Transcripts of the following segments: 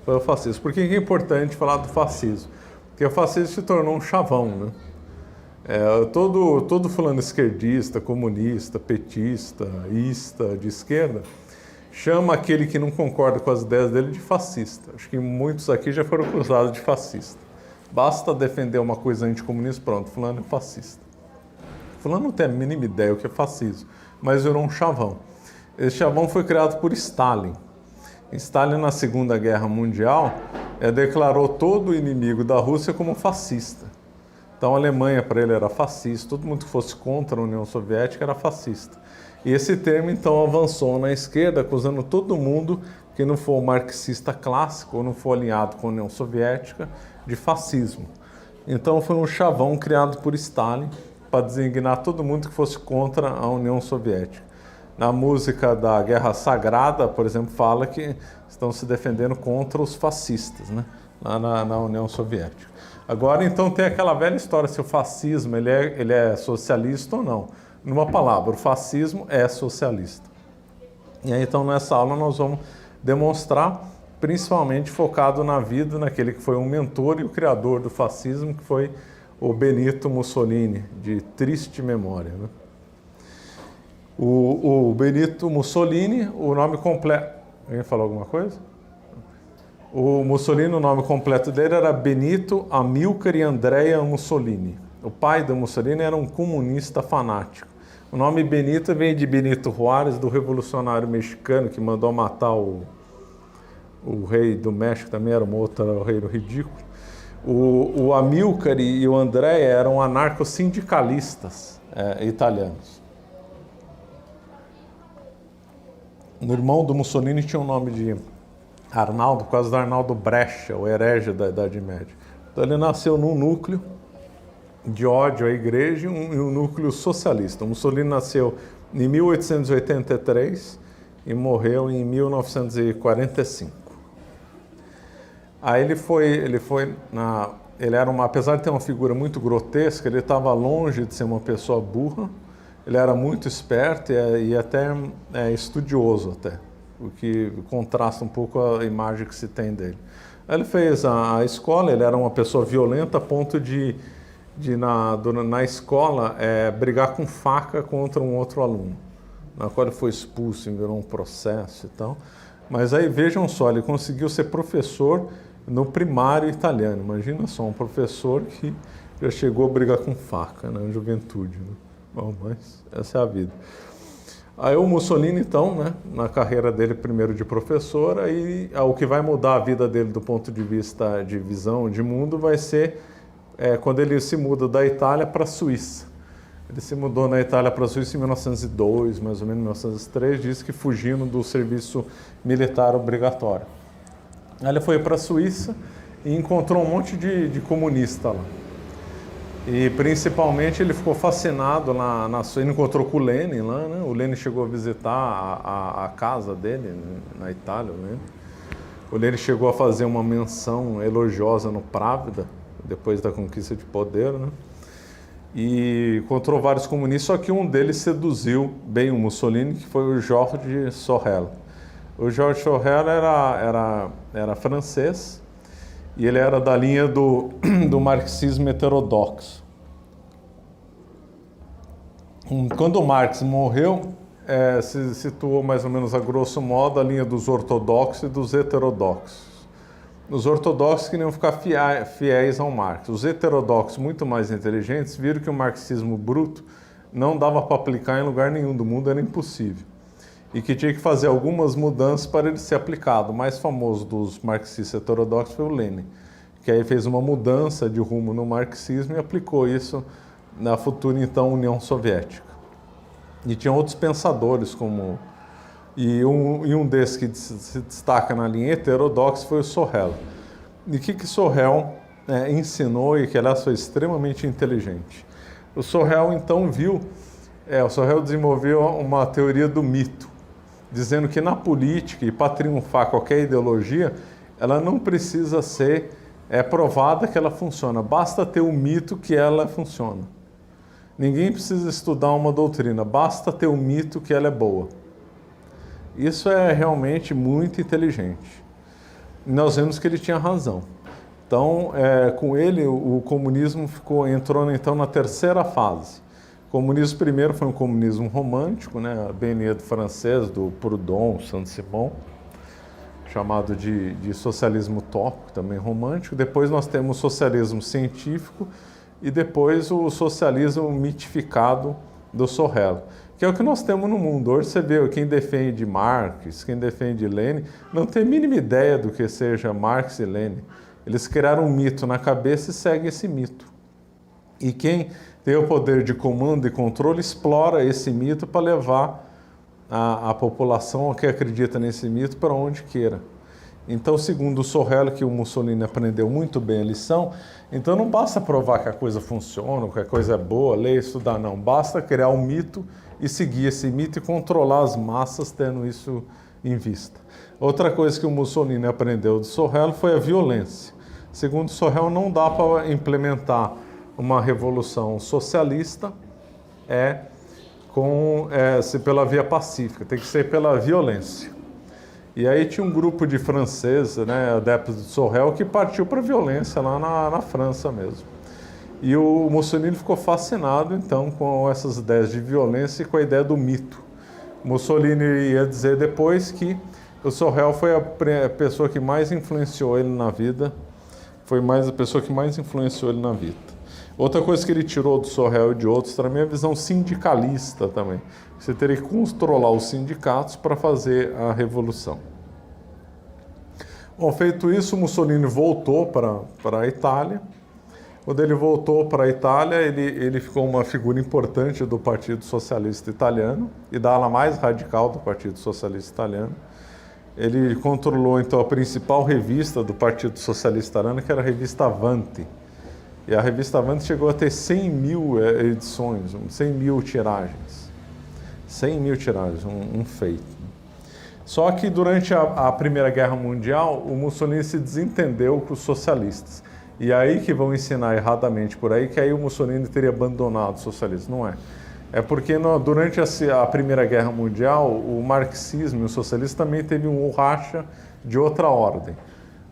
Foi o fascismo. Por que é importante falar do fascismo? Porque o fascismo se tornou um chavão, né? Todo fulano esquerdista, comunista, petista, ista, de esquerda, chama aquele que não concorda com as ideias dele de fascista. Acho que muitos aqui já foram acusados de fascista. Basta defender uma coisa anticomunista, pronto, fulano é fascista. Fulano não tem a mínima ideia o que é fascismo, mas virou um chavão. Esse chavão foi criado por Stalin. Stalin, na Segunda Guerra Mundial, declarou todo o inimigo da Rússia como fascista. Então, a Alemanha, para ele, era fascista, todo mundo que fosse contra a União Soviética era fascista. E esse termo, então, avançou na esquerda, acusando todo mundo que não for marxista clássico ou não for alinhado com a União Soviética de fascismo. Então, foi um chavão criado por Stalin para designar todo mundo que fosse contra a União Soviética. Na música da Guerra Sagrada, por exemplo, fala que estão se defendendo contra os fascistas, né? Lá na União Soviética. Agora, então, tem aquela velha história se o fascismo ele é socialista ou não. Numa palavra, o fascismo é socialista. E aí, então, nessa aula nós vamos demonstrar, principalmente focado na vida, naquele que foi um mentor e o criador do fascismo, que foi o Benito Mussolini, de triste memória, né? O Benito Mussolini, o nome completo... Alguém falou alguma coisa? O Mussolini, o nome completo dele era Benito Amilcar e Andrea Mussolini. O pai do Mussolini era um comunista fanático. O nome Benito vem de Benito Juárez, do revolucionário mexicano que mandou matar o rei do México, também era um outro rei ridículo. O Amilcar e o Andrea eram anarcossindicalistas italianos. O irmão do Mussolini tinha o nome de Arnaldo, por causa do Arnaldo Brescia, o herege da Idade Média. Então ele nasceu num núcleo de ódio à igreja e um núcleo socialista. O Mussolini nasceu em 1883 e morreu em 1945. Aí ele era apesar de ter uma figura muito grotesca, ele estava longe de ser uma pessoa burra. Ele era muito esperto e até estudioso até, o que contrasta um pouco a imagem que se tem dele. Aí ele fez a escola, ele era uma pessoa violenta a ponto de na escola brigar com faca contra um outro aluno, na qual ele foi expulso e virou um processo e tal. Mas aí vejam só, ele conseguiu ser professor no primário italiano. Imagina só, um professor que já chegou a brigar com faca na juventude, né? Bom, mas essa é a vida. Aí o Mussolini, então, né, na carreira dele, primeiro de professor, aí o que vai mudar a vida dele do ponto de vista de visão de mundo vai ser quando ele se muda da Itália para a Suíça. Ele se mudou na Itália para a Suíça em 1902, mais ou menos 1903, disse que fugindo do serviço militar obrigatório. Aí ele foi para a Suíça e encontrou um monte de comunista lá. E principalmente ele ficou fascinado lá ele encontrou com o Lenin lá, né? O Lenin chegou a visitar a casa dele na Itália, né? O Lenin chegou a fazer uma menção elogiosa no Pravda, depois da conquista de poder, né? E encontrou vários comunistas, só que um deles seduziu bem o Mussolini, que foi o Georges Sorel. O Georges Sorel era francês, e ele era da linha do marxismo heterodoxo. Quando Marx morreu, se situou mais ou menos a grosso modo a linha dos ortodoxos e dos heterodoxos. Os ortodoxos queriam ficar fiéis ao Marx. Os heterodoxos, muito mais inteligentes, viram que o marxismo bruto não dava para aplicar em lugar nenhum do mundo, era impossível. E que tinha que fazer algumas mudanças para ele ser aplicado. O mais famoso dos marxistas heterodoxos foi o Lenin, que aí fez uma mudança de rumo no marxismo e aplicou isso na futura, então, União Soviética. E tinha outros pensadores, e um desses que se destaca na linha heterodoxa foi o Sorel. E o que Sorel ensinou, e que, aliás, foi extremamente inteligente? O Sorel, então, o Sorel desenvolveu uma teoria do mito, dizendo que na política e para triunfar qualquer ideologia, ela não precisa ser provada que ela funciona, basta ter o mito que ela funciona. Ninguém precisa estudar uma doutrina, basta ter o mito que ela é boa. Isso é realmente muito inteligente. E nós vemos que ele tinha razão. Então, com ele, o comunismo entrou então na terceira fase. O comunismo primeiro foi um comunismo romântico, né, bem do francês, do Proudhon, Saint-Simon, chamado de socialismo utópico, também romântico. Depois nós temos o socialismo científico e depois o socialismo mitificado do Sorrel, que é o que nós temos no mundo. Hoje você vê quem defende Marx, quem defende Lenin, não tem a mínima ideia do que seja Marx e Lenin. Eles criaram um mito na cabeça e seguem esse mito. E quem tem o poder de comando e controle explora esse mito para levar a população que acredita nesse mito para onde queira. Então, segundo o Sorrel, que o Mussolini aprendeu muito bem a lição, então não basta provar que a coisa funciona, que a coisa é boa, ler, estudar, não. Basta criar um mito e seguir esse mito e controlar as massas tendo isso em vista. Outra coisa que o Mussolini aprendeu do Sorrel foi a violência. Segundo o Sorrel, não dá para implementar uma revolução socialista pela via pacífica, tem que ser pela violência. E aí tinha um grupo de franceses, né, adeptos do Sorrel, que partiu para a violência lá na França mesmo. E o Mussolini ficou fascinado, então, com essas ideias de violência e com a ideia do mito. Mussolini ia dizer depois que o Sorrel foi a pessoa que mais influenciou ele na vida, Outra coisa que ele tirou do Sorrel e de outros também é a visão sindicalista também. Você teria que controlar os sindicatos para fazer a revolução. Bom, feito isso, Mussolini voltou para a Itália. Quando ele voltou para a Itália, ele ficou uma figura importante do Partido Socialista Italiano e da ala mais radical do Partido Socialista Italiano. Ele controlou, então, a principal revista do Partido Socialista Italiano, que era a revista Avanti. E a revista Avanti chegou a ter 100 mil edições, 100 mil tiragens. 100 mil tiragens, um feito. Só que durante a Primeira Guerra Mundial, o Mussolini se desentendeu com os socialistas. E aí que vão ensinar erradamente por aí, que aí o Mussolini teria abandonado o socialismo. Não é. É porque durante a Primeira Guerra Mundial, o marxismo e o socialismo também teve um racha de outra ordem.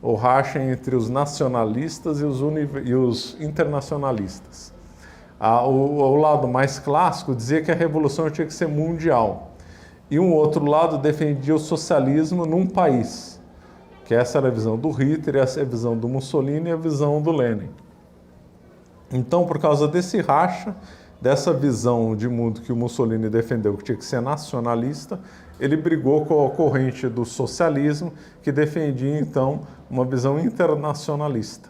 O racha entre os nacionalistas e os internacionalistas. O lado mais clássico dizia que a revolução tinha que ser mundial. E um outro lado defendia o socialismo num país. Que essa era a visão do Hitler, essa é a visão do Mussolini e a visão do Lenin. Então, por causa desse racha, dessa visão de mundo que o Mussolini defendeu, que tinha que ser nacionalista, ele brigou com a corrente do socialismo, que defendia, então, uma visão internacionalista.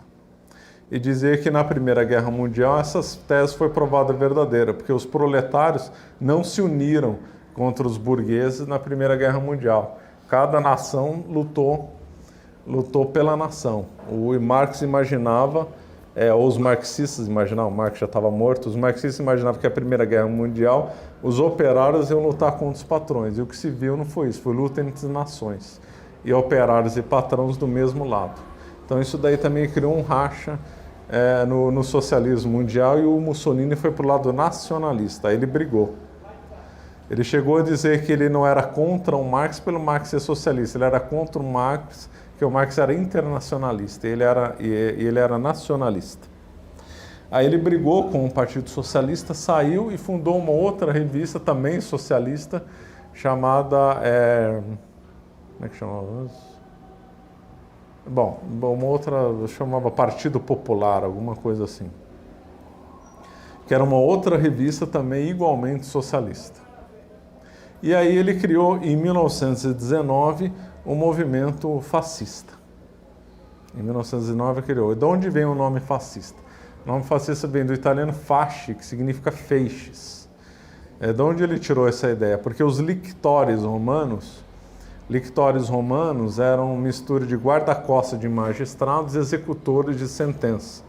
E dizia que na Primeira Guerra Mundial essas teses foi provada verdadeira, porque os proletários não se uniram contra os burgueses na Primeira Guerra Mundial. Cada nação lutou pela nação. O Marx imaginava, ou os marxistas imaginavam, Marx já estava morto, os marxistas imaginavam que a Primeira Guerra Mundial, os operários iam lutar contra os patrões. E o que se viu não foi isso, foi luta entre nações. E operários e patrões do mesmo lado. Então isso daí também criou um racha no socialismo mundial, e o Mussolini foi para o lado nacionalista, aí ele brigou. Ele chegou a dizer que ele não era contra o Marx pelo Marx ser socialista, ele era contra o Marx, que o Marx era internacionalista, e ele era nacionalista. Aí ele brigou com o Partido Socialista, saiu e fundou uma outra revista também socialista, chamada... como é que chamava? Bom, uma outra chamava Partido Popular, alguma coisa assim. Que era uma outra revista também igualmente socialista. E aí ele criou, em 1919, o movimento fascista. Em 1919 ele criou. E de onde vem o nome fascista? O nome fascista vem do italiano fasci, que significa feixes. De onde ele tirou essa ideia? Porque os lictores romanos eram uma mistura de guarda-costas de magistrados e executores de sentença.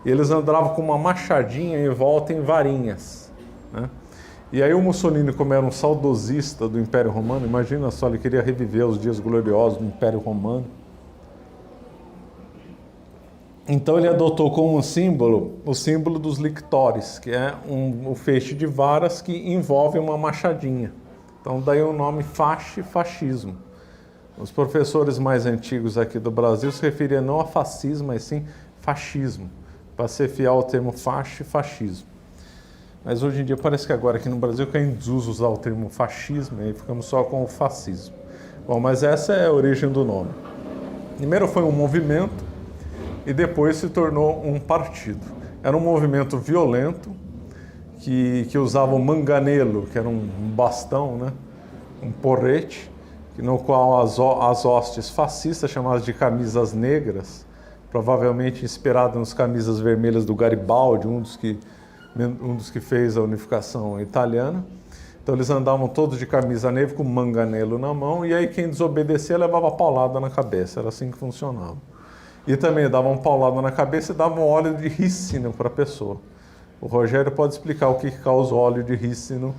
E eles andavam com uma machadinha em volta em varinhas, né? E aí o Mussolini, como era um saudosista do Império Romano, imagina só, ele queria reviver os dias gloriosos do Império Romano. Então ele adotou como símbolo o símbolo dos lictores, que é um feixe de varas que envolve uma machadinha. Então daí o nome fascismo. Os professores mais antigos aqui do Brasil se referiam não a fascismo, mas sim fascismo, para ser fiel ao termo faixa e fascismo. Mas hoje em dia parece que agora aqui no Brasil cai em desuso usar o termo fascismo e ficamos só com o fascismo. Bom, mas essa é a origem do nome. Primeiro foi um movimento e depois se tornou um partido. Era um movimento violento que usava o manganelo, que era um bastão, né? Um porrete, no qual as hostes fascistas, chamadas de camisas negras, provavelmente inspirado nas camisas vermelhas do Garibaldi, um dos que fez a unificação italiana. Então eles andavam todos de camisa negra com manganelo na mão, e aí quem desobedecia levava paulada na cabeça, era assim que funcionava. E também davam paulada na cabeça e davam óleo de rícino para a pessoa. O Rogério pode explicar o que causa óleo de rícino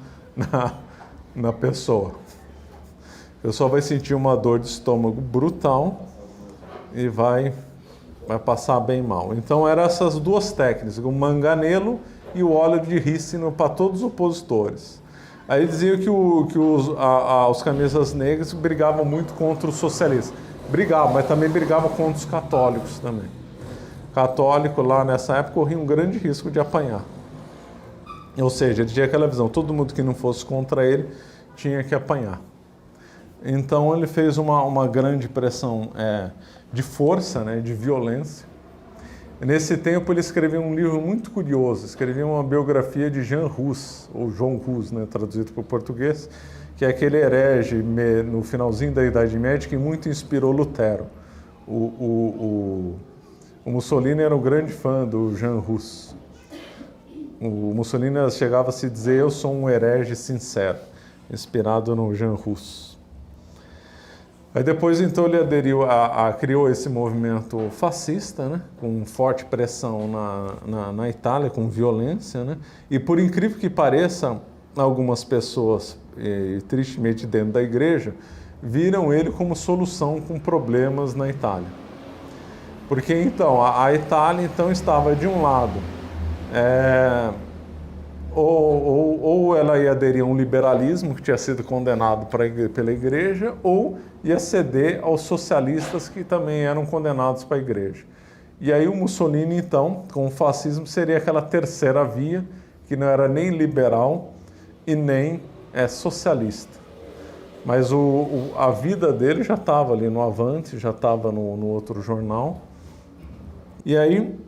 na pessoa. A pessoa vai sentir uma dor de estômago brutal e vai passar bem mal. Então eram essas duas técnicas, o manganelo e o óleo de rícino para todos os opositores. Aí diziam que os camisas negras brigavam muito contra os socialistas. Brigavam, mas também brigavam contra os católicos também. Católico lá nessa época corria um grande risco de apanhar. Ou seja, ele tinha aquela visão, todo mundo que não fosse contra ele tinha que apanhar. Então ele fez uma grande pressão de força, né, de violência. Nesse tempo ele escreveu um livro muito curioso, escreveu uma biografia de Jean Hus, ou João Hus, né, traduzido para o português, que é aquele herege no finalzinho da Idade Média que muito inspirou Lutero. O Mussolini era um grande fã do Jean Hus. O Mussolini chegava a se dizer, eu sou um herege sincero, inspirado no Jean Hus. Aí depois então ele aderiu criou esse movimento fascista, né, com forte pressão na Itália, com violência, né, e por incrível que pareça, algumas pessoas, tristemente dentro da igreja, viram ele como solução com problemas na Itália. Porque então, a Itália então estava de um lado, ou ela ia aderir a um liberalismo que tinha sido condenado pela igreja, ou ia ceder aos socialistas que também eram condenados para a igreja. E aí o Mussolini então, com o fascismo, seria aquela terceira via, que não era nem liberal e nem socialista. Mas a vida dele já estava ali no Avante, já estava no outro jornal. E aí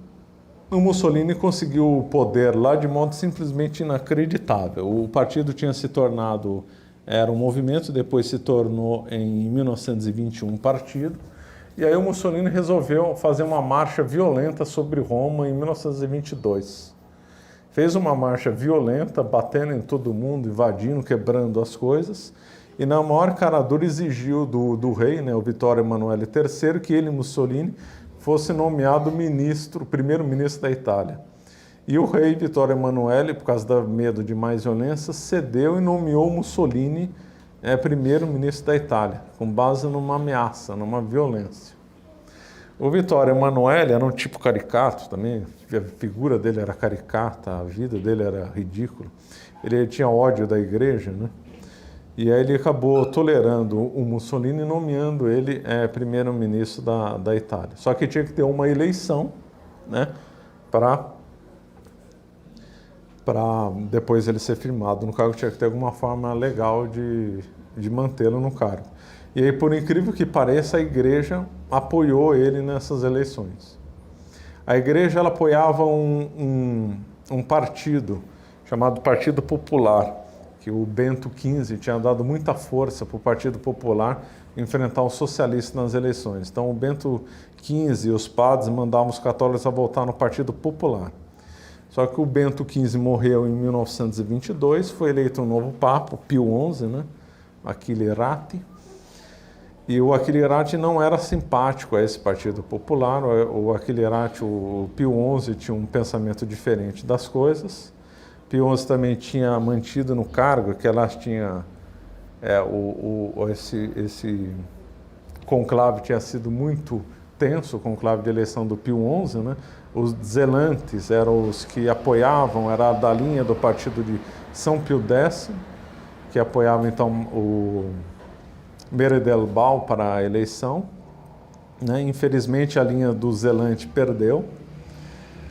o Mussolini conseguiu o poder lá de modo simplesmente inacreditável. O partido tinha se tornado, era um movimento, depois se tornou em 1921 um partido. E aí o Mussolini resolveu fazer uma marcha violenta sobre Roma em 1922. Fez uma marcha violenta, batendo em todo mundo, invadindo, quebrando as coisas. E na maior cara dura exigiu do rei, né, o Vittorio Emanuele III, que ele, Mussolini, fosse nomeado primeiro-ministro da Itália. E o rei Vittorio Emanuele, por causa do medo de mais violência, cedeu e nomeou Mussolini primeiro-ministro da Itália, com base numa ameaça, numa violência. O Vittorio Emanuele era um tipo caricato também, a figura dele era caricata, a vida dele era ridícula. Ele tinha ódio da igreja, né? E aí ele acabou tolerando o Mussolini e nomeando ele primeiro-ministro da Itália. Só que tinha que ter uma eleição, né, para depois ele ser firmado no cargo, tinha que ter alguma forma legal de mantê-lo no cargo. E aí, por incrível que pareça, a igreja apoiou ele nessas eleições. A igreja ela apoiava um partido chamado Partido Popular, que o Bento XV tinha dado muita força para o Partido Popular enfrentar os socialistas nas eleições. Então o Bento XV e os padres mandavam os católicos a votar no Partido Popular. Só que o Bento XV morreu em 1922, foi eleito um novo Papa, Pio XI, né? Achille Ratti. E o Achille Ratti não era simpático a esse Partido Popular. O Achille Ratti, o Pio XI, tinha um pensamento diferente das coisas. Pio XI também tinha mantido no cargo, que ela tinha, esse conclave tinha sido muito tenso, o conclave de eleição do Pio XI, né? Os zelantes eram os que apoiavam, era da linha do partido de São Pio X, que apoiava então Meredelbal para a eleição, né? Infelizmente a linha do Zelante perdeu,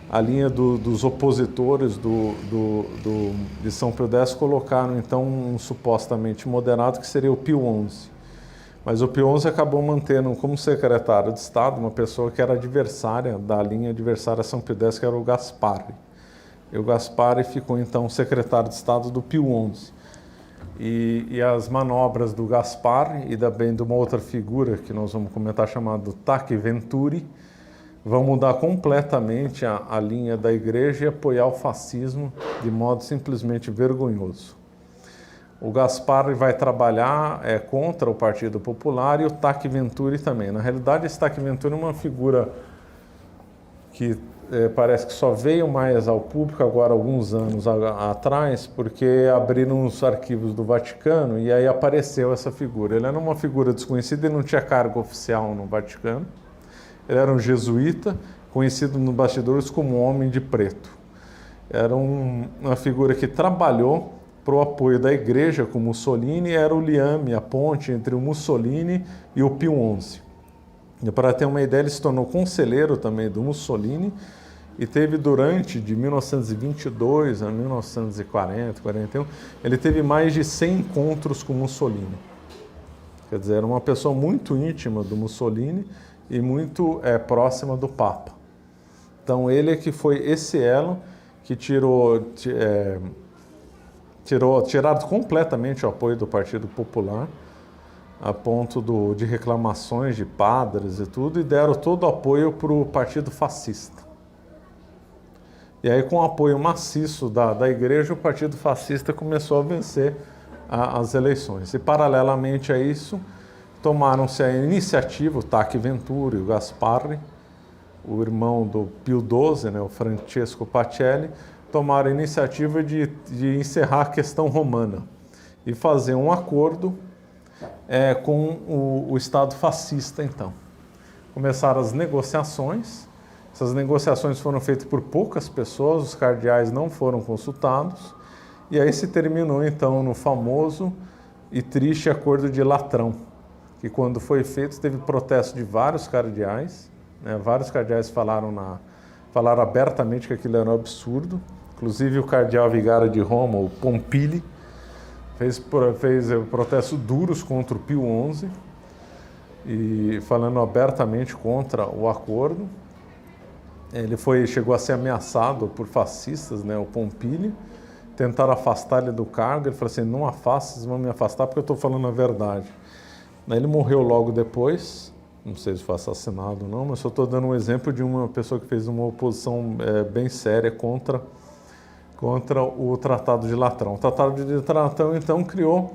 a linha dos opositores de São Pio X colocaram então um supostamente moderado que seria o Pio XI. Mas o Pio XI acabou mantendo como secretário de Estado uma pessoa que era adversária da linha adversária a São Pio X, que era o Gasparri. E o Gasparri ficou então secretário de Estado do Pio XI. E as manobras do Gasparri e também de uma outra figura que nós vamos comentar chamada Tacchi Venturi vão mudar completamente a linha da igreja e apoiar o fascismo de modo simplesmente vergonhoso. O Gasparri vai trabalhar contra o Partido Popular e o Tacchi Venturi também. Na realidade, esse Tacchi Venturi é uma figura que parece que só veio mais ao público agora alguns anos atrás, porque abriram os arquivos do Vaticano e aí apareceu essa figura. Ele era uma figura desconhecida, ele não tinha cargo oficial no Vaticano. Ele era um jesuíta, conhecido nos bastidores como Homem de Preto. Era uma figura que trabalhou para o apoio da igreja com Mussolini, era o liame, a ponte entre o Mussolini e o Pio XI. E para ter uma ideia, ele se tornou conselheiro também do Mussolini e teve durante, de 1922 a 1940, 41, ele teve mais de 100 encontros com Mussolini. Quer dizer, era uma pessoa muito íntima do Mussolini e muito próxima do Papa. Então ele é que foi esse elo que tiraram completamente o apoio do Partido Popular, a ponto de reclamações de padres e tudo, e deram todo o apoio para o Partido Fascista. E aí, com o apoio maciço da igreja, o Partido Fascista começou a vencer as eleições. E, paralelamente a isso, tomaram-se a iniciativa, o Tacchi Venturi, o Gasparri, o irmão do Pio XII, né, o Francesco Pacelli, tomaram a iniciativa de encerrar a questão romana e fazer um acordo com o Estado fascista, então. Começaram as negociações, essas negociações foram feitas por poucas pessoas, os cardeais não foram consultados, e aí se terminou, então, no famoso e triste Acordo de Latrão, que quando foi feito teve protesto de vários cardeais, né? Vários cardeais falaram abertamente que aquilo era um absurdo, inclusive o cardeal vigário de Roma, o Pompili, fez protestos duros contra o Pio XI, e falando abertamente contra o acordo. Ele chegou a ser ameaçado por fascistas, né, o Pompili, tentaram afastar ele do cargo, ele falou assim, não afasta, vocês vão me afastar porque eu estou falando a verdade. Ele morreu logo depois, não sei se foi assassinado ou não, mas só estou dando um exemplo de uma pessoa que fez uma oposição bem séria contra o Tratado de Latrão. O Tratado de Latrão, então, criou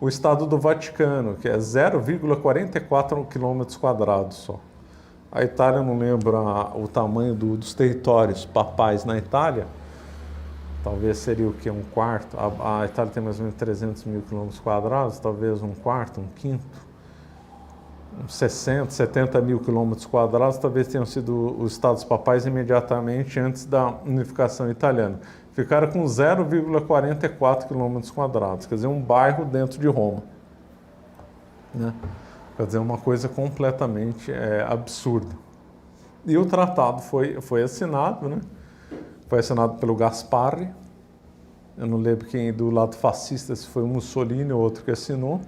o Estado do Vaticano, que é 0,44 km² só. A Itália, não lembro o tamanho dos territórios papais na Itália, talvez seria o que? Um quarto? A Itália tem mais ou menos 300 mil km², talvez um quarto, um quinto, uns 60, 70 mil km², talvez tenham sido os estados papais imediatamente antes da unificação italiana. Ficaram com 0,44 km², quer dizer, um bairro dentro de Roma, né? Quer dizer, uma coisa completamente absurda. E o tratado foi assinado, né? Foi assinado pelo Gasparri, eu não lembro quem do lado fascista, se foi o Mussolini ou outro que assinou,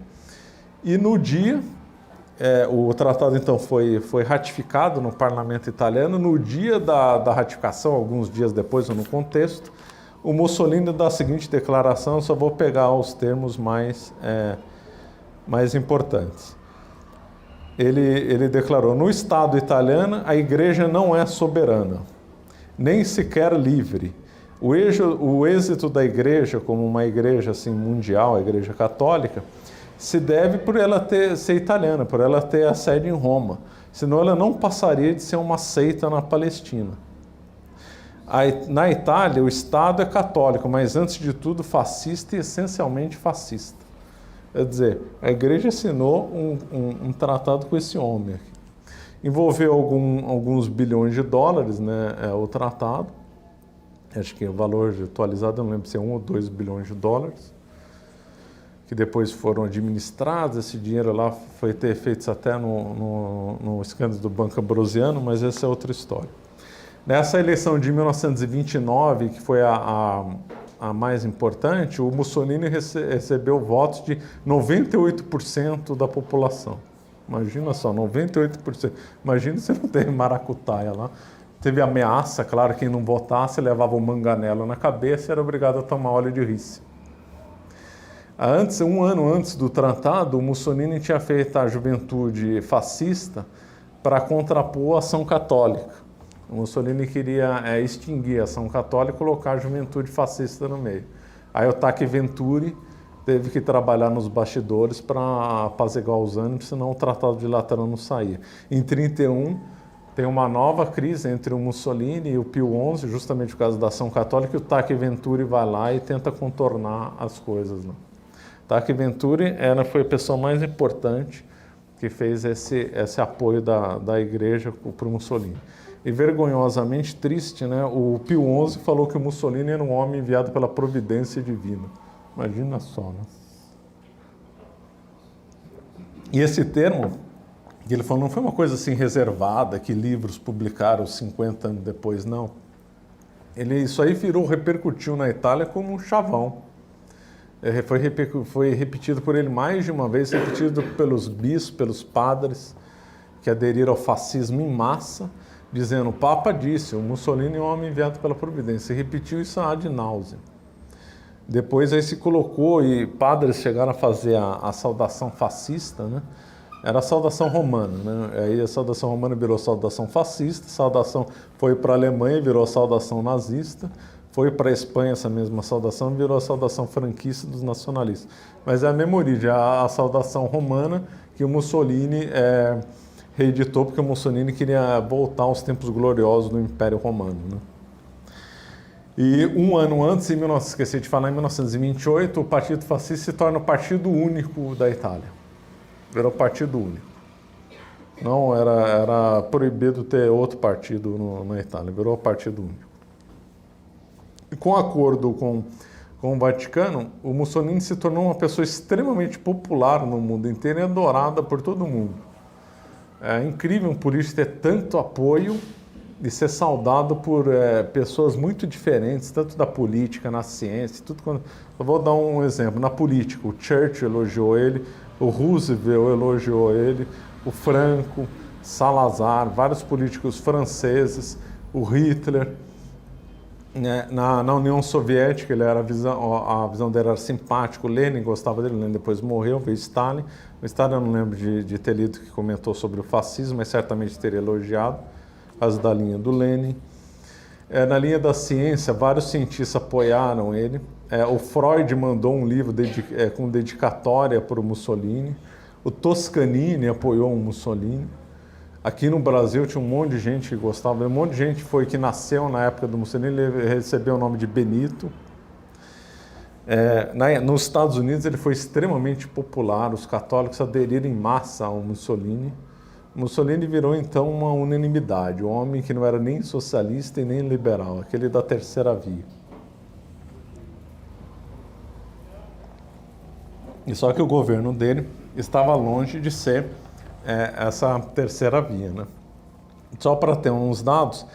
e no dia, o tratado então foi ratificado no parlamento italiano, no dia da ratificação, alguns dias depois, no contexto, o Mussolini dá a seguinte declaração, eu só vou pegar os termos mais importantes. Ele declarou, no Estado italiano a igreja não é soberana, nem sequer livre. O êxito da igreja, como uma igreja assim, mundial, a igreja católica, se deve por ela ser italiana, por ela ter a sede em Roma. Senão ela não passaria de ser uma seita na Palestina. Na Itália, o Estado é católico, mas antes de tudo fascista e essencialmente fascista. Quer dizer, a igreja assinou um tratado com esse homem aqui. Envolveu alguns bilhões de dólares, né, o tratado. Acho que o valor atualizado, eu não lembro se é 1 ou 2 bilhões de dólares. que depois foram administrados. Esse dinheiro lá foi ter efeitos até no escândalo do Banco Ambrosiano, mas essa é outra história. Nessa eleição de 1929, que foi a mais importante, o Mussolini recebeu votos de 98% da população. Imagina só, 98%. Imagina se não teve maracutaia lá. Teve ameaça, claro, quem não votasse levava um manganelo na cabeça e era obrigado a tomar óleo de rícea. Um ano antes do tratado, o Mussolini tinha feito a juventude fascista para contrapor a ação católica. O Mussolini queria extinguir a ação católica e colocar a juventude fascista no meio. Aí o Taque Venturi teve que trabalhar nos bastidores para apaziguar os ânimos, senão o Tratado de Laterano não saía. Em 1931, tem uma nova crise entre o Mussolini e o Pio XI, justamente por causa da ação católica, e o Taque Venturi vai lá e tenta contornar as coisas. Né? Taque Venturi foi a pessoa mais importante que fez esse apoio da igreja para o Mussolini. E vergonhosamente triste, né? O Pio XI falou que o Mussolini era um homem enviado pela providência divina. Imagina só, né? E esse termo, que ele falou, não foi uma coisa assim reservada, que livros publicaram 50 anos depois, não. Isso aí repercutiu na Itália como um chavão. Foi repetido por ele mais de uma vez, repetido pelos bispos, pelos padres, que aderiram ao fascismo em massa, dizendo, o Papa disse, o Mussolini é um homem enviado pela providência. E repetiu isso ad náusea. Depois aí se colocou, e padres chegaram a fazer a saudação fascista, né? Era a saudação romana, né? Aí a saudação romana virou saudação fascista, a saudação foi para a Alemanha e virou a saudação nazista, foi para a Espanha essa mesma saudação, virou a saudação franquista dos nacionalistas. Mas é a mesma origem, a saudação romana que o Mussolini reeditou, porque o Mussolini queria voltar aos tempos gloriosos do Império Romano, né? E um ano antes, esqueci de falar, em 1928, o Partido Fascista se torna o partido único da Itália. Virou partido único. Não era proibido ter outro partido na Itália, virou partido único. E com acordo com o Vaticano, o Mussolini se tornou uma pessoa extremamente popular no mundo inteiro e adorada por todo mundo. É incrível um político ter tanto apoio e ser saudado por pessoas muito diferentes, tanto da política, na ciência, tudo. Eu vou dar um exemplo. Na política, o Churchill elogiou ele, o Roosevelt elogiou ele, o Franco, Salazar, vários políticos franceses, o Hitler. Na União Soviética, a visão dele era simpática, o Lenin gostava dele, o Lenin depois morreu, veio Stalin. O Stalin eu não lembro de ter lido que comentou sobre o fascismo, mas certamente teria elogiado, por causa da linha do Lenin. Na linha da ciência, vários cientistas apoiaram ele. O Freud mandou um livro com dedicatória para o Mussolini. O Toscanini apoiou o Mussolini. Aqui no Brasil tinha um monte de gente que gostava, um monte de gente que nasceu na época do Mussolini, ele recebeu o nome de Benito. Nos Estados Unidos ele foi extremamente popular, os católicos aderiram em massa ao Mussolini. Mussolini virou então uma unanimidade, um homem que não era nem socialista e nem liberal, aquele da terceira via. E só que o governo dele estava longe de ser essa terceira via, né? Só para ter uns dados,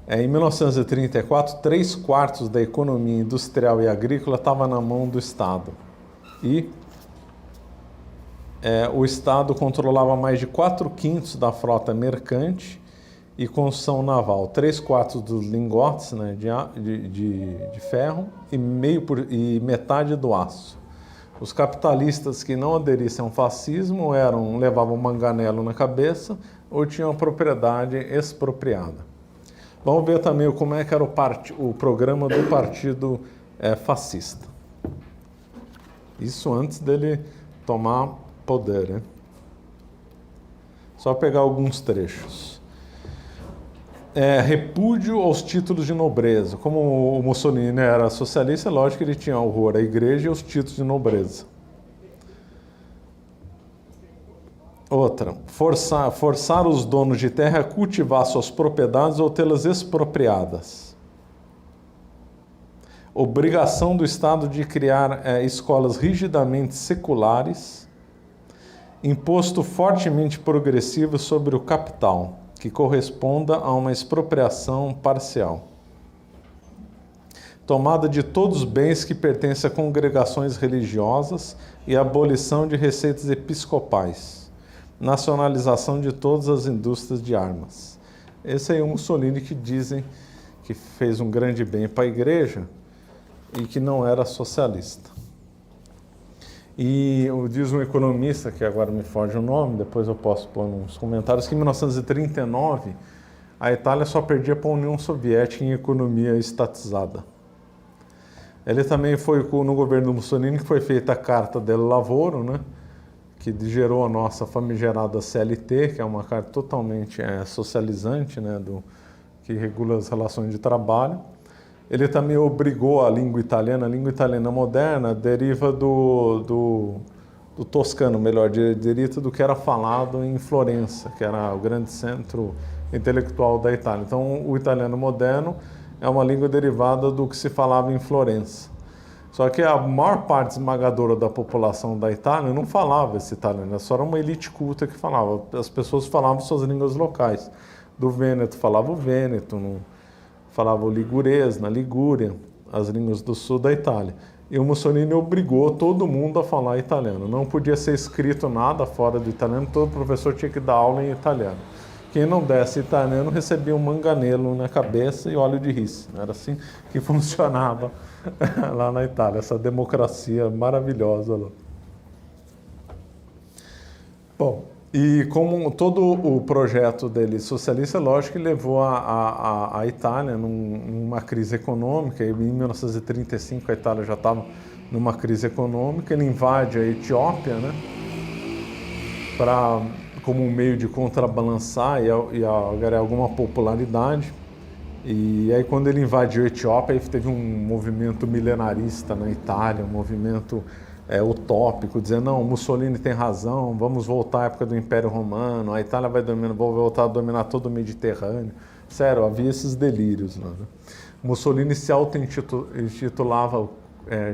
em 1934, 3/4 da economia industrial e agrícola estava na mão do Estado. E o Estado controlava mais de 4/5 da frota mercante e construção naval, 3/4 dos lingotes, né, de ferro e metade do aço. Os capitalistas que não aderissem ao fascismo levavam manganelo na cabeça ou tinham a propriedade expropriada. Vamos ver também como é que era o programa do partido fascista. Isso antes dele tomar poder, né? Só pegar alguns trechos. Repúdio aos títulos de nobreza. Como o Mussolini era socialista, é lógico que ele tinha horror à igreja e aos títulos de nobreza. Outra, forçar os donos de terra a cultivar suas propriedades ou tê-las expropriadas. obrigação do Estado de criar escolas rigidamente seculares, imposto fortemente progressivo sobre o capital, que corresponda a uma expropriação parcial, tomada de todos os bens que pertencem a congregações religiosas e abolição de receitas episcopais, nacionalização de todas as indústrias de armas. Esse aí é o Mussolini que dizem que fez um grande bem para a igreja e que não era socialista. E diz um economista, que agora me foge o nome, depois eu posso pôr nos comentários, que em 1939 a Itália só perdia para a União Soviética em economia estatizada. Ele também foi no governo do Mussolini que foi feita a Carta del Lavoro, né, que gerou a nossa famigerada CLT, que é uma carta totalmente socializante, né, que regula as relações de trabalho. Ele também obrigou a língua italiana moderna deriva do toscano, deriva do que era falado em Florença, que era o grande centro intelectual da Itália. Então, o italiano moderno é uma língua derivada do que se falava em Florença. Só que a maior parte esmagadora da população da Itália não falava esse italiano, só era uma elite culta que falava. As pessoas falavam suas línguas locais. Do Vêneto falava o Vêneto, falava o ligurês, na Ligúria, as línguas do sul da Itália. E o Mussolini obrigou todo mundo a falar italiano. Não podia ser escrito nada fora do italiano, todo professor tinha que dar aula em italiano. Quem não desse italiano recebia um manganelo na cabeça e óleo de rice. Era assim que funcionava lá na Itália, essa democracia maravilhosa lá. Bom, e como todo o projeto dele socialista, lógico que levou a Itália numa crise econômica, e em 1935 a Itália já estava numa crise econômica, ele invade a Etiópia, né, como um meio de contrabalançar e ganhar alguma popularidade. E aí quando ele invadiu a Etiópia, aí teve um movimento milenarista na Itália, um movimento utópico, dizendo, não, Mussolini tem razão, vamos voltar à época do Império Romano, a Itália vai voltar a dominar todo o Mediterrâneo. Sério, havia esses delírios lá, né? Mussolini se auto-intitulava,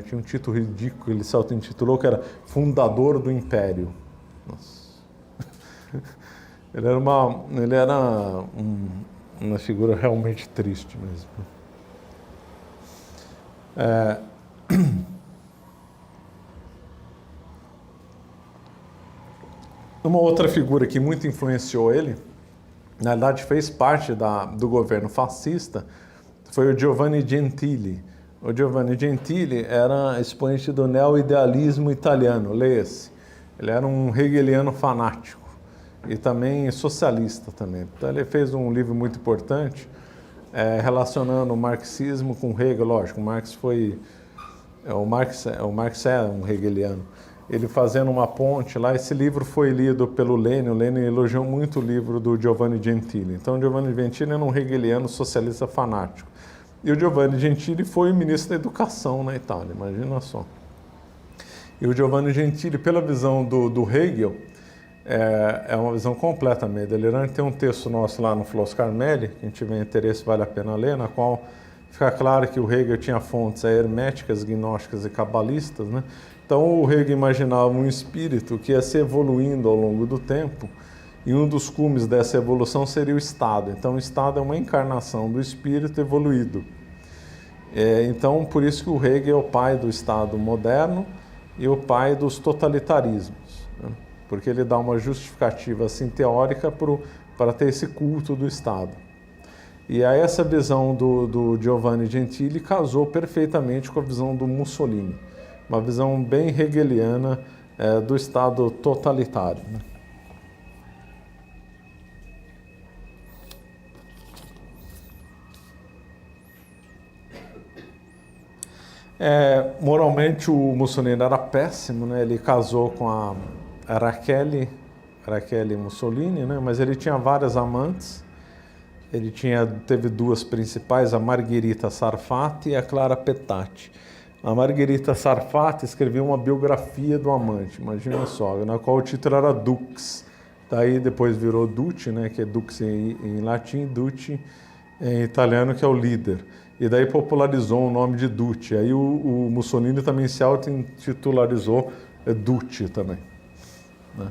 tinha um título ridículo, ele se auto-intitulou que era fundador do Império. Nossa. Ele era uma figura realmente triste mesmo. Uma outra figura que muito influenciou ele, na verdade fez parte do governo fascista, foi o Giovanni Gentili. O Giovanni Gentili era expoente do neo-idealismo italiano, leia-se. Ele era um hegeliano fanático e também socialista também. Então ele fez um livro muito importante relacionando o marxismo com Hegel. Lógico, o Marx é um hegeliano. Ele fazendo uma ponte lá, esse livro foi lido pelo Lenin, o Lenin elogiou muito o livro do Giovanni Gentili. Então o Giovanni Gentili era um hegeliano socialista fanático. E o Giovanni Gentili foi o ministro da Educação na Itália, imagina só. E o Giovanni Gentili, pela visão do Hegel, é uma visão completamente delirante. Tem um texto nosso lá no Flos Carmelli, quem tiver interesse vale a pena ler, na qual fica claro que o Hegel tinha fontes herméticas, gnósticas e cabalistas, né? Então o Hegel imaginava um espírito que ia se evoluindo ao longo do tempo, e um dos cumes dessa evolução seria o Estado. Então o Estado é uma encarnação do espírito evoluído. Então por isso que o Hegel é o pai do Estado moderno e o pai dos totalitarismos, né? Porque ele dá uma justificativa assim teórica para ter esse culto do Estado. E aí essa visão do Giovanni Gentili casou perfeitamente com a visão do Mussolini, uma visão bem hegeliana do Estado totalitário, né? Moralmente o Mussolini era péssimo, né? Ele casou com a Rachele Mussolini, né? Mas ele tinha várias amantes. Ele teve duas principais, a Margherita Sarfatti e a Clara Petacci. A Margherita Sarfatti escreveu uma biografia do amante, imagina só, na qual o título era Dux. Daí depois virou Duce, né? Que é Dux em latim, Duce em italiano, que é o líder. E daí popularizou o nome de Duce. Aí o Mussolini também se auto-intitularizou Duce também, né?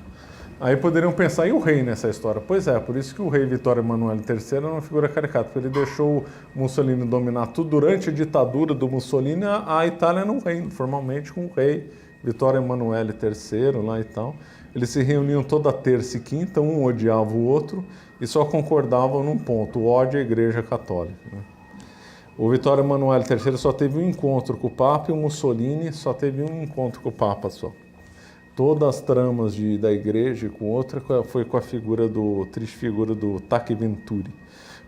Aí poderiam pensar, e o rei nessa história? Pois é, por isso que o rei Vittorio Emanuele III era uma figura caricata, porque ele deixou o Mussolini dominar tudo. Durante a ditadura do Mussolini, a Itália era um reino, formalmente com o rei Vittorio Emanuele III lá e tal. Eles se reuniam toda terça e quinta, um odiava o outro e só concordavam num ponto, o ódio à Igreja Católica, né? O Vittorio Emanuele III só teve um encontro com o Papa e o Mussolini só teve um encontro com o Papa só. Todas as tramas da igreja com outra foi com a triste figura do Tachi Venturi.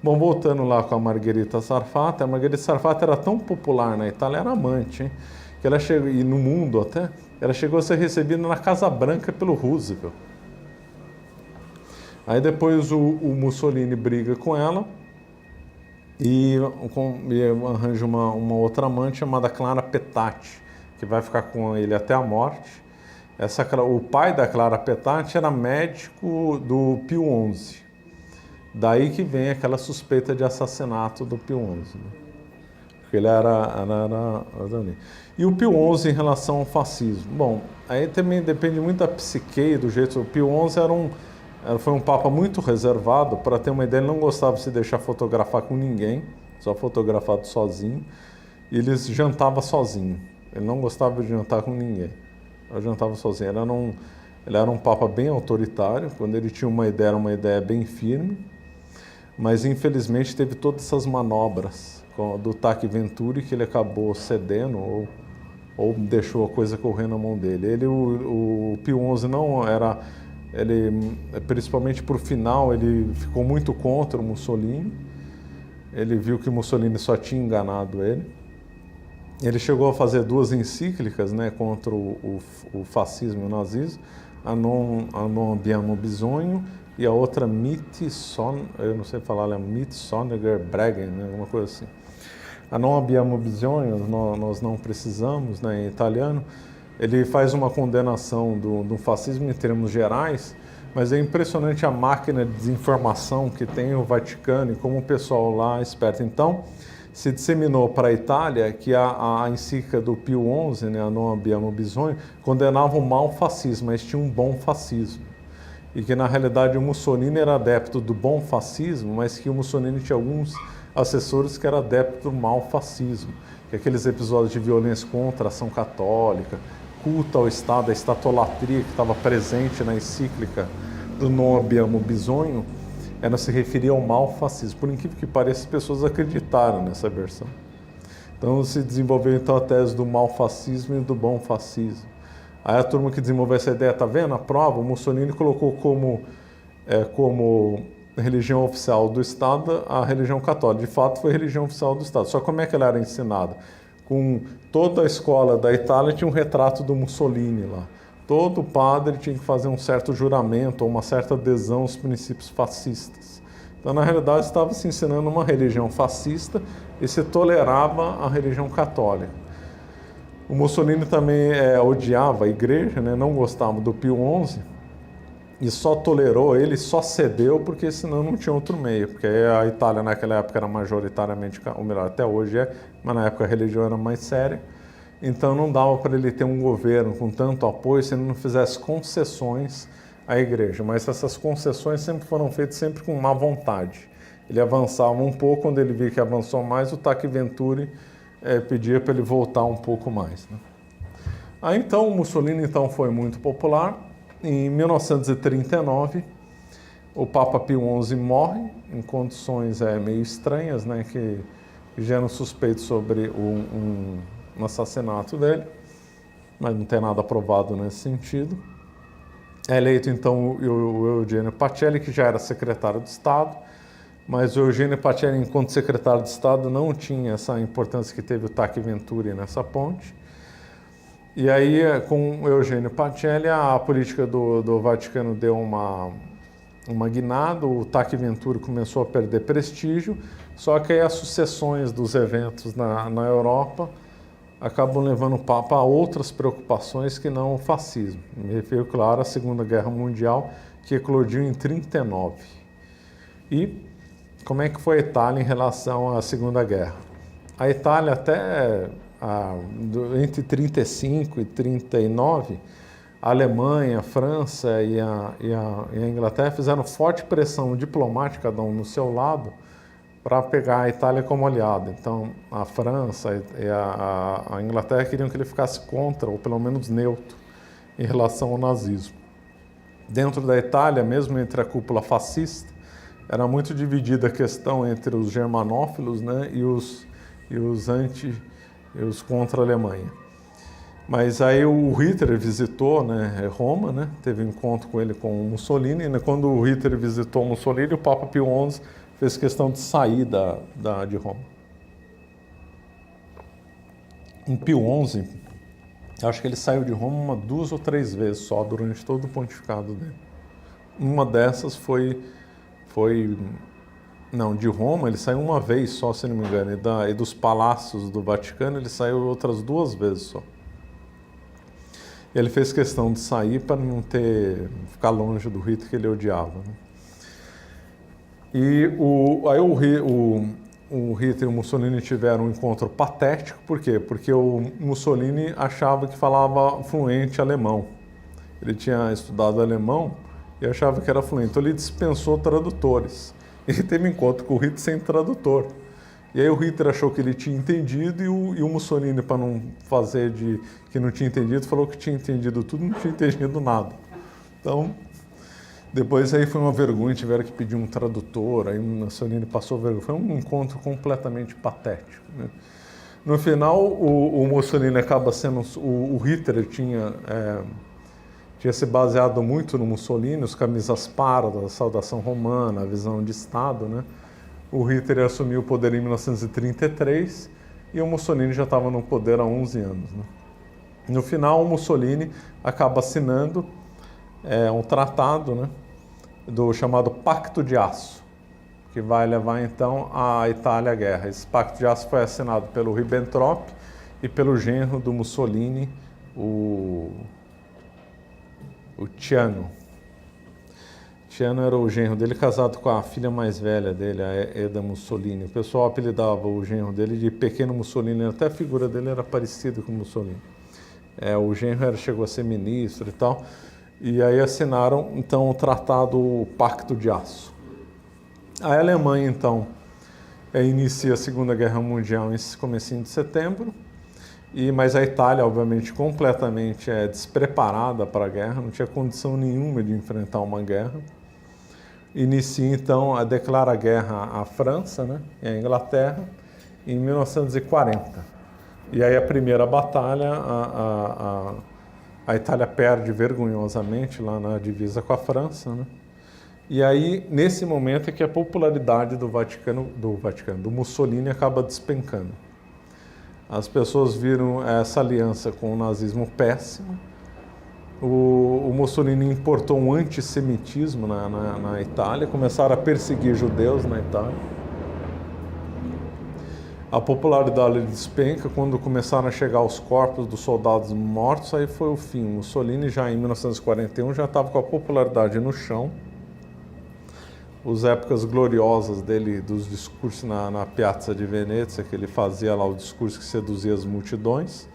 Bom, voltando lá com a Margherita Sarfatti, a Margherita Sarfatti era tão popular na Itália, era amante, hein? Que ela chegou, e no mundo até, ela chegou a ser recebida na Casa Branca pelo Roosevelt. Aí depois o Mussolini briga com ela e arranja uma outra amante chamada Clara Petacci, que vai ficar com ele até a morte. O pai da Clara Petacci era médico do Pio XI. Daí que vem aquela suspeita de assassinato do Pio XI, né? Porque ele era ali. E o Pio XI em relação ao fascismo? Bom, aí também depende muito da psique, do jeito. O Pio XI foi um papa muito reservado. Para ter uma ideia, ele não gostava de se deixar fotografar com ninguém, só fotografado sozinho. E ele jantava sozinho. Ele não gostava de jantar com ninguém. Ele jantava sozinho. Ele era um papa bem autoritário. Quando ele tinha uma ideia, era uma ideia bem firme. Mas, infelizmente, teve todas essas manobras do Tachi Venturi que ele acabou cedendo ou deixou a coisa correr na mão dele. O Pio XI não era... principalmente por final, ele ficou muito contra o Mussolini. Ele viu que o Mussolini só tinha enganado ele. Ele chegou a fazer 2 encíclicas, né, contra o fascismo e o nazismo, a Non abbiamo bisogno e a outra eu não sei falar, é Mittsoniger Bregen, né, alguma coisa assim. A Non abbiamo bisogno, nós não precisamos, né, em italiano. Ele faz uma condenação do fascismo em termos gerais, mas é impressionante a máquina de desinformação que tem o Vaticano e como o pessoal lá é esperto. Então, se disseminou para a Itália que a encíclica do Pio XI, né, a Non abbiamo bisogno, condenava o mau fascismo, mas tinha um bom fascismo. E que, na realidade, o Mussolini era adepto do bom fascismo, mas que o Mussolini tinha alguns assessores que eram adeptos do mau fascismo. Que aqueles episódios de violência contra a ação católica, culto ao Estado, a estatolatria que estava presente na encíclica do Non abbiamo bisogno, ela se referia ao mau fascismo. Por incrível que pareça, as pessoas acreditaram nessa versão. Então se desenvolveu então a tese do mau fascismo e do bom fascismo. Aí a turma que desenvolveu essa ideia, tá vendo? A prova, o Mussolini colocou como religião oficial do Estado a religião católica. De fato, foi a religião oficial do Estado. Só como é que ela era ensinada? Com toda a escola da Itália tinha um retrato do Mussolini lá. Todo padre tinha que fazer um certo juramento ou uma certa adesão aos princípios fascistas. Então, na realidade, estava se ensinando uma religião fascista e se tolerava a religião católica. O Mussolini também odiava a igreja, né? Não gostava do Pio XI e só tolerou, ele só cedeu porque senão não tinha outro meio. Porque a Itália naquela época era majoritariamente, ou melhor, até hoje mas na época a religião era mais séria. Então não dava para ele ter um governo com tanto apoio se ele não fizesse concessões à igreja. Mas essas concessões sempre foram feitas sempre com má vontade. Ele avançava um pouco, quando ele via que avançou mais, o Tachi Venturi pedia para ele voltar um pouco mais, né? Aí então o Mussolini então foi muito popular. Em 1939, o Papa Pio XI morre em condições meio estranhas, né, que geram suspeitos sobre um assassinato dele, mas não tem nada provado nesse sentido. É eleito então o Eugenio Pacelli, que já era secretário de Estado, mas o Eugenio Pacelli, enquanto secretário de Estado, não tinha essa importância que teve o Tachi Venturi nessa ponte. E aí, com o Eugenio Pacelli, a política do Vaticano deu uma guinada, o Tachi Venturi começou a perder prestígio, só que aí as sucessões dos eventos na Europa acabam levando o Papa a outras preocupações que não o fascismo. Me refiro, claro, à Segunda Guerra Mundial, que eclodiu em 1939. E como é que foi a Itália em relação à Segunda Guerra? A Itália entre 35 e 39, a Alemanha, a França e a Inglaterra fizeram forte pressão diplomática, cada um no seu lado, para pegar a Itália como aliada. Então, a França e a Inglaterra queriam que ele ficasse contra, ou pelo menos neutro, em relação ao nazismo. Dentro da Itália, mesmo entre a cúpula fascista, era muito dividida a questão entre os germanófilos, né, e os contra a Alemanha. Mas aí o Hitler visitou, né, Roma, né, teve um encontro com ele com o Mussolini, e quando o Hitler visitou Mussolini, o Papa Pio XI fez questão de sair de Roma. Em Pio XI, acho que ele saiu de Roma 2 ou 3 vezes só durante todo o pontificado dele. Uma dessas de Roma ele saiu uma vez só, se não me engano, e dos palácios do Vaticano ele saiu outras 2 vezes só. Ele fez questão de sair para não ficar longe do Hitler que ele odiava, né? E o Hitler e o Mussolini tiveram um encontro patético, por quê? Porque o Mussolini achava que falava fluente alemão. Ele tinha estudado alemão e achava que era fluente, então ele dispensou tradutores. Ele teve encontro com o Hitler sem tradutor. E aí o Hitler achou que ele tinha entendido e o Mussolini, para não fazer de que não tinha entendido, falou que tinha entendido tudo, não tinha entendido nada. Então, depois aí foi uma vergonha, tiveram que pedir um tradutor, aí o Mussolini passou vergonha. Foi um encontro completamente patético, né? No final, o Mussolini acaba sendo... O Hitler tinha se baseado muito no Mussolini, os camisas pardas, a saudação romana, a visão de Estado, né? O Hitler assumiu o poder em 1933 e o Mussolini já estava no poder há 11 anos, né? No final, o Mussolini acaba assinando um tratado, né, do chamado Pacto de Aço, que vai levar então a Itália à guerra. Esse Pacto de Aço foi assinado pelo Ribbentrop e pelo genro do Mussolini, o Ciano. Ciano era o genro dele, casado com a filha mais velha dele, a Eda Mussolini. O pessoal apelidava o genro dele de Pequeno Mussolini, até a figura dele era parecida com o Mussolini. O genro chegou a ser ministro e tal, e aí assinaram então o tratado, o Pacto de Aço. A Alemanha então inicia a Segunda Guerra Mundial em comecinho de setembro, mas a Itália, obviamente, completamente despreparada para a guerra, não tinha condição nenhuma de enfrentar uma guerra. Inicia, então, declara a guerra à França, né, e à Inglaterra, em 1940. E aí a primeira batalha, a Itália perde vergonhosamente lá na divisa com a França, né? E aí, nesse momento, é que a popularidade do Mussolini acaba despencando. As pessoas viram essa aliança com o nazismo péssima. O Mussolini importou um antissemitismo na Itália, começaram a perseguir judeus na Itália. A popularidade despenca, quando começaram a chegar os corpos dos soldados mortos, aí foi o fim. O Mussolini já em 1941 já estava com a popularidade no chão. As épocas gloriosas dele, dos discursos na Piazza di Venezia, que ele fazia lá o discurso que seduzia as multidões,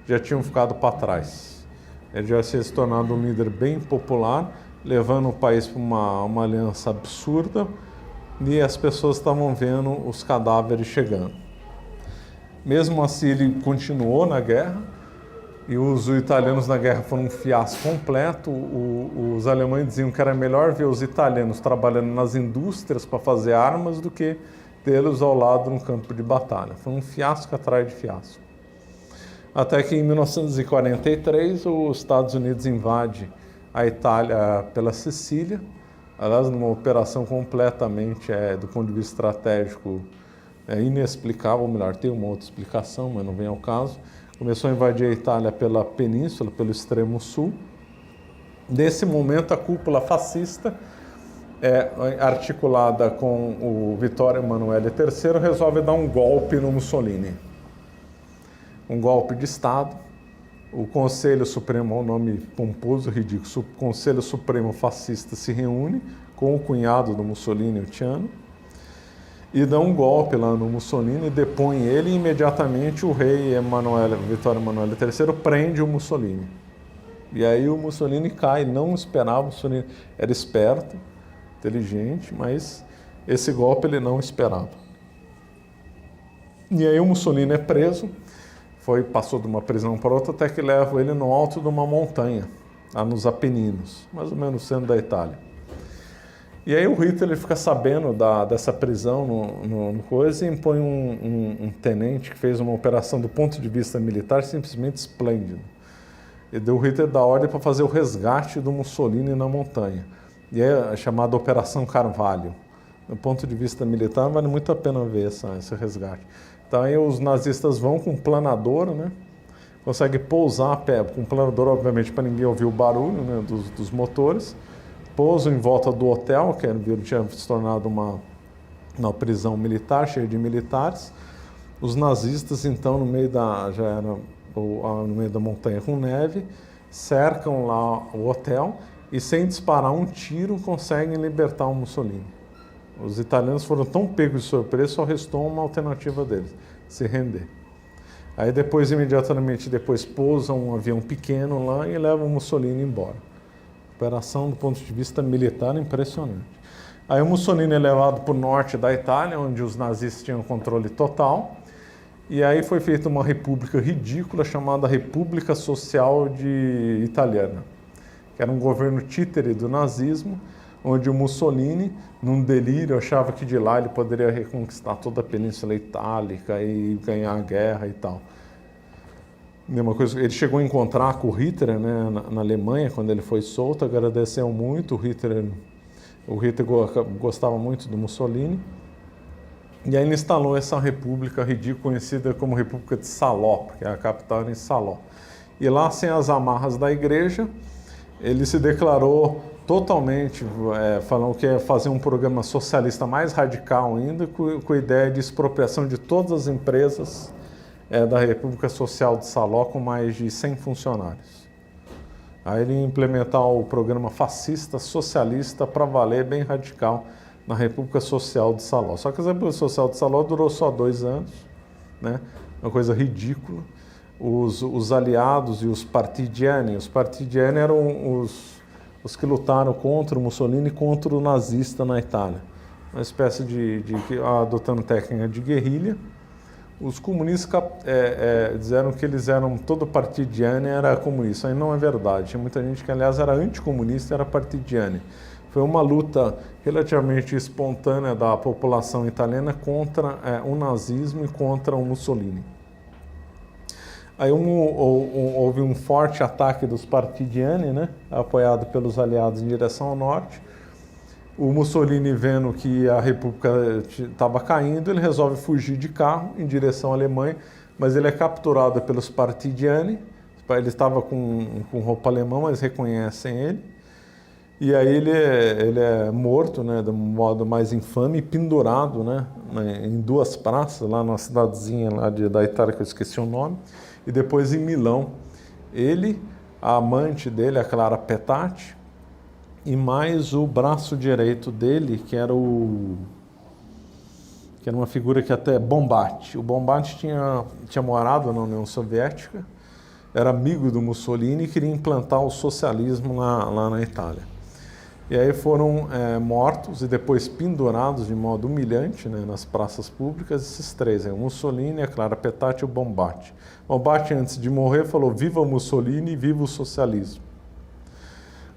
já tinham ficado para trás. Ele já tinha se tornado um líder bem popular, levando o país para uma aliança absurda, e as pessoas estavam vendo os cadáveres chegando. Mesmo assim, ele continuou na guerra, e os italianos na guerra foram um fiasco completo. Os alemães diziam que era melhor ver os italianos trabalhando nas indústrias para fazer armas do que tê-los ao lado no campo de batalha. Foi um fiasco atrás de fiasco. Até que em 1943 os Estados Unidos invadem a Itália pela Sicília, aliás, numa operação completamente, do ponto de vista estratégico, inexplicável, ou melhor, tem uma outra explicação, mas não vem ao caso. Começou a invadir a Itália pela península, pelo extremo sul. Nesse momento, a cúpula fascista, articulada com o Vittorio Emanuele III, resolve dar um golpe no Mussolini. Um golpe de Estado. O Conselho Supremo, é um nome pomposo, ridículo, o Conselho Supremo Fascista se reúne com o cunhado do Mussolini, o Ciano, e dá um golpe lá no Mussolini, depõe ele e imediatamente o rei Vittorio Emanuele III prende o Mussolini. E aí o Mussolini cai, não esperava, o Mussolini era esperto, inteligente, mas esse golpe ele não esperava. E aí o Mussolini é preso, passou de uma prisão para outra, até que leva ele no alto de uma montanha, lá nos Apeninos, mais ou menos no centro da Itália. E aí o Hitler fica sabendo dessa prisão no coisa e impõe um tenente que fez uma operação do ponto de vista militar simplesmente esplêndido. E o Hitler dá ordem para fazer o resgate do Mussolini na montanha. E é chamada Operação Carvalho. Do ponto de vista militar, vale muito a pena ver esse resgate. Então aí os nazistas vão com um planador, né? Consegue pousar a pé, com um planador, obviamente, para ninguém ouvir o barulho, né, dos motores. Pousam em volta do hotel, que tinha se tornado uma prisão militar, cheia de militares. Os nazistas, então, no meio da montanha com neve, cercam lá o hotel e, sem disparar um tiro, conseguem libertar o Mussolini. Os italianos foram tão pegos de surpresa, só restou uma alternativa deles, se render. Aí depois, imediatamente depois, pousam um avião pequeno lá e levam o Mussolini embora. Operação, do ponto de vista militar, impressionante. Aí o Mussolini é levado para o norte da Itália, onde os nazistas tinham controle total, e aí foi feita uma república ridícula chamada República Social Italiana, que era um governo títere do nazismo, onde o Mussolini, num delírio, achava que de lá ele poderia reconquistar toda a Península Itálica e ganhar a guerra e tal. Uma coisa, ele chegou a encontrar com o Hitler, né, na Alemanha, quando ele foi solto, agradeceu muito. O Hitler gostava muito do Mussolini. E aí ele instalou essa república ridícula, conhecida como República de Salò, porque a capital era em Salò. E lá, sem as amarras da igreja, ele se declarou totalmente, falando que ia fazer um programa socialista mais radical ainda, com a ideia de expropriação de todas as empresas da República Social de Salò, com mais de 100 funcionários. Aí ele ia implementar o programa fascista, socialista, para valer, bem radical, na República Social de Salò. Só que a República Social de Salò durou só 2 anos, né? Uma coisa ridícula. Os aliados e os partigiani eram os que lutaram contra o Mussolini e contra o nazista na Itália. Uma espécie adotando técnica de guerrilha. Os comunistas disseram que eles eram, todo partigiani era comunista. Aí não é verdade. Tinha muita gente que, aliás, era anticomunista e era partigiani. Foi uma luta relativamente espontânea da população italiana contra o nazismo e contra o Mussolini. Aí houve um forte ataque dos partigiani, né, apoiado pelos aliados em direção ao norte. O Mussolini, vendo que a República estava caindo, ele resolve fugir de carro em direção à Alemanha, mas ele é capturado pelos partigiani. Ele estava com roupa alemã, mas reconhecem ele. E aí ele é morto, né, de um modo mais infame, e pendurado, né, em 2 praças, lá numa cidadezinha lá da Itália, que eu esqueci o nome, e depois em Milão. Ele, a amante dele, a Clara Petacci, e mais o braço direito dele, que era uma figura que até Bombatti. O Bombatti tinha morado na União Soviética, era amigo do Mussolini e queria implantar o socialismo lá na Itália. E aí foram mortos e depois pendurados de modo humilhante, né, nas praças públicas, esses 3, o Mussolini, a Clara Petacci e o Bombatti. Bombatti, antes de morrer, falou: viva o Mussolini e viva o socialismo.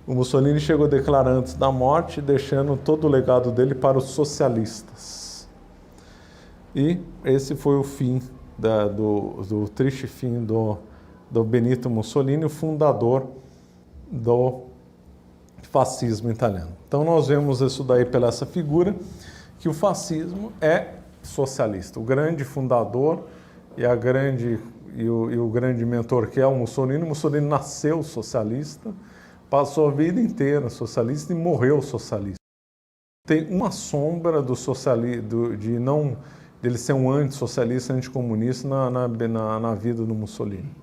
O Mussolini chegou a declarar antes da morte, deixando todo o legado dele para os socialistas. E esse foi o fim, do triste fim do Benito Mussolini, o fundador do fascismo italiano. Então nós vemos isso daí pela essa figura, que o fascismo é socialista. O grande fundador e o grande mentor, que é o Mussolini. O Mussolini nasceu socialista, passou a vida inteira socialista e morreu socialista. Tem uma sombra do socialismo, dele ser um antissocialista, anticomunista na vida do Mussolini.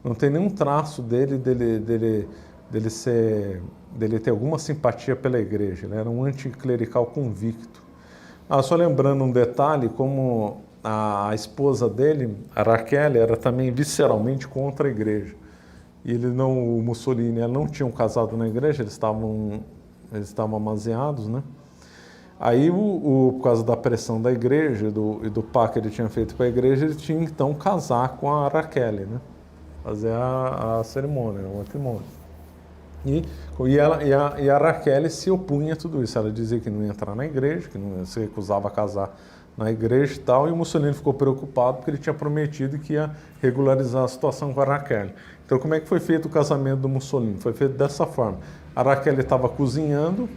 Não tem nenhum traço dele ter alguma simpatia pela igreja. Ele era um anticlerical convicto. Só lembrando um detalhe, como a esposa dele, a Raquel, era também visceralmente contra a igreja. E ele não, o Mussolini, ela não tinham casado na igreja, eles estavam amaziados, né? Aí, por causa da pressão da igreja e do pacto que ele tinha feito com a igreja, ele tinha então casar com a Raquel, né? Fazer a cerimônia, o matrimônio. E a Raquel se opunha a tudo isso. Ela dizia que não ia entrar na igreja, que não se recusava a casar na igreja e tal. E o Mussolini ficou preocupado porque ele tinha prometido que ia regularizar a situação com a Raquel. Então, como é que foi feito o casamento do Mussolini? Foi feito dessa forma. A Raquel estava cozinhando,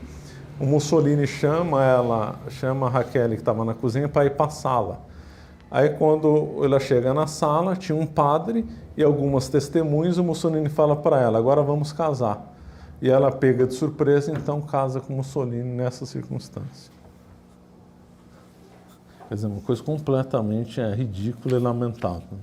o Mussolini chama a Raquel, que estava na cozinha, para ir para a sala. Aí, quando ela chega na sala, tinha um padre e algumas testemunhas, o Mussolini fala para ela, agora vamos casar. E ela pega de surpresa, então casa com Mussolini nessa circunstância. Quer dizer, uma coisa completamente ridícula e lamentável.